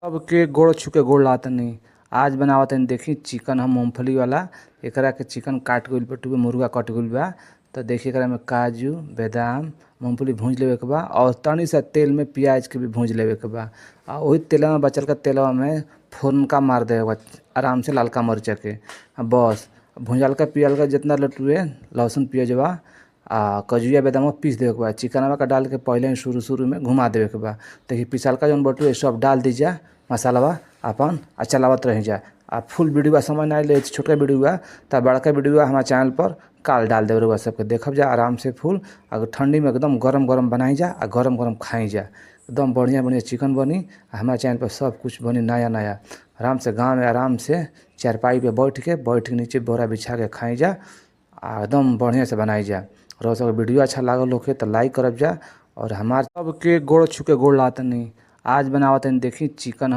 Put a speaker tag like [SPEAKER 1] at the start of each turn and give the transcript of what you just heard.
[SPEAKER 1] सबके गोड़ छुके गोड़ लागतनी। आज बनावतनी देखी चिकन हम मूंगफली वाला। एकरा के चिकन काट गइल बटुए, मुर्गा कट गइल बा। तो देखिए एकरा में काजू, बादाम, मूंगफली भूंज लेवे के बा और तनी सा तेल में प्याज के भी भूंज लेवे के बा। आ वही तेल में बचल का तेलवा में फोरनका मार देवे बा आराम से लालका मरचा के। बस भूंजलका पियलका जितना लटुए लहसुन प्याजवा कजुआ बादाम पीस देवे के बा। चिकनवा का डाल के पहले ही शुरू में घुमा देवे के बा। देखिए पिसलका जौन बटुए सब डाल दीजा मसालावा अपन चलावत रह जा। फुल वीडियो समझ ना ले छोटका वीडियो तब बड़का वीडियो हमारे चैनल पर काल डाल देवे रउआ सबके देखब जा आराम से फुल। अगर ठंडी में एकदम गरम गरम बनाई जा आ गरम गरम खाई जा, एकदम बढ़िया बढ़िया चिकन बनी। हमारे चैनल पर सब कुछ बनी नया नया। आराम से गाँव में आराम से चारपाई पे बैठ के नीचे बोरा बिछा के खाई जा एकदम बढ़िया से बनाई जा। और सब वीडियो अच्छा लागल होखे तो लाइक करब जा। और हमार सबके गोड़ छुके गोड़ लागतनी। आज बनावतनी देखी चिकन